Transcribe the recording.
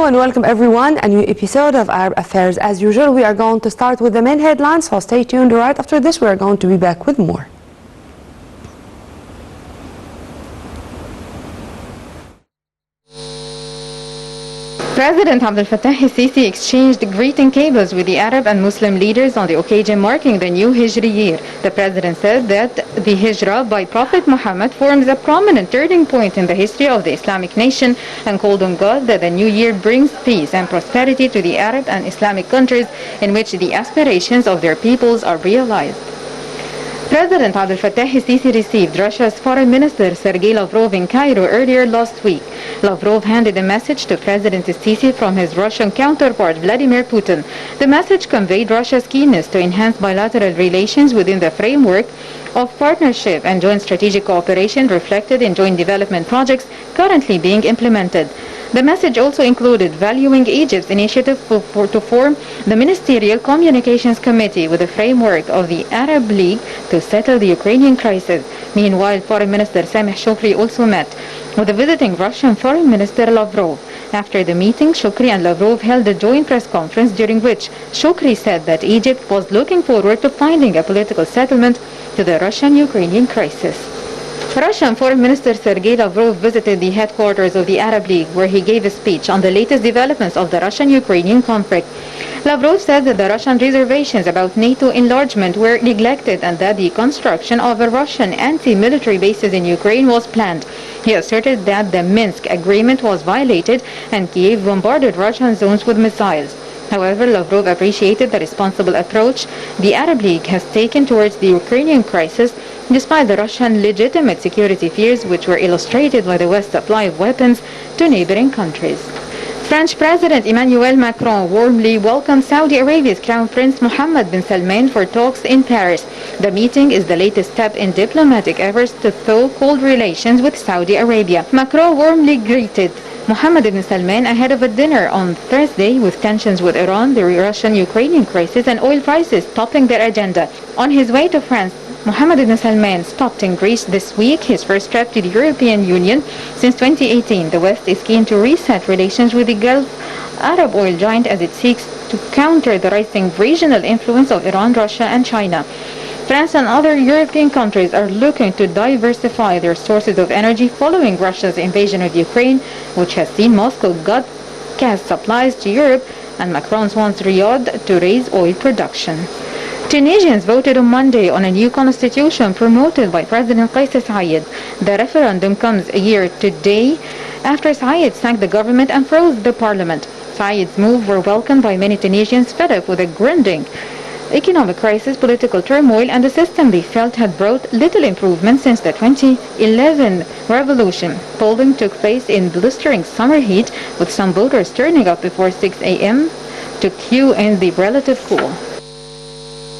Hello and welcome everyone, a new episode of Arab Affairs. As usual, we are going to start with the main headlines, so stay tuned. Right after this, we are going to be back with more. President Abdel Fattah al-Sisi exchanged greeting cables with the Arab and Muslim leaders on the occasion marking the new Hijri year. The president said that the Hijrah by Prophet Muhammad forms a prominent turning point in the history of the Islamic nation and called on God that the new year brings peace and prosperity to the Arab and Islamic countries in which the aspirations of their peoples are realized. President Abdel Fattah al-Sisi received Russia's Foreign Minister Sergei Lavrov in Cairo earlier last week. Lavrov handed a message to President al-Sisi from his Russian counterpart Vladimir Putin. The message conveyed Russia's keenness to enhance bilateral relations within the framework of partnership and joint strategic cooperation reflected in joint development projects currently being implemented. The message also included valuing Egypt's initiative to form the Ministerial Communications Committee with the framework of the Arab League to settle the Ukrainian crisis. Meanwhile, Foreign Minister Sameh Shoukry also met with the visiting Russian Foreign Minister Lavrov. After the meeting, Shoukry and Lavrov held a joint press conference during which Shoukry said that Egypt was looking forward to finding a political settlement to the Russian-Ukrainian crisis. Russian Foreign Minister Sergei Lavrov visited the headquarters of the Arab League, where he gave a speech on the latest developments of the Russian-Ukrainian conflict. Lavrov said that the Russian reservations about NATO enlargement were neglected and that the construction of a Russian anti-military bases in Ukraine was planned. He asserted that the Minsk agreement was violated and Kiev bombarded Russian zones with missiles. However, Lavrov appreciated the responsible approach the Arab League has taken towards the Ukrainian crisis, despite the Russian legitimate security fears, which were illustrated by the West's supply of weapons to neighboring countries. French President Emmanuel Macron warmly welcomed Saudi Arabia's Crown Prince Mohammed bin Salman for talks in Paris. The meeting is the latest step in diplomatic efforts to thaw cold relations with Saudi Arabia. Macron warmly greeted Mohammed bin Salman ahead of a dinner on Thursday, with tensions with Iran, the Russian-Ukrainian crisis, and oil prices topping their agenda. On his way to France, Mohammed bin Salman stopped in Greece this week, his first trip to the European Union since 2018. The West is keen to reset relations with the Gulf Arab oil giant as it seeks to counter the rising regional influence of Iran, Russia, and China. France and other European countries are looking to diversify their sources of energy following Russia's invasion of Ukraine, which has seen Moscow cut gas supplies to Europe, and Macron wants Riyadh to raise oil production. Tunisians voted on Monday on a new constitution promoted by President Kais Saied. The referendum comes a year today after Saied sacked the government and froze the parliament. Saied's move were welcomed by many Tunisians fed up with a grinding economic crisis, political turmoil, and a system they felt had brought little improvement since the 2011 revolution. Polling took place in blistering summer heat, with some voters turning up before 6 a.m. to queue in the relative cool.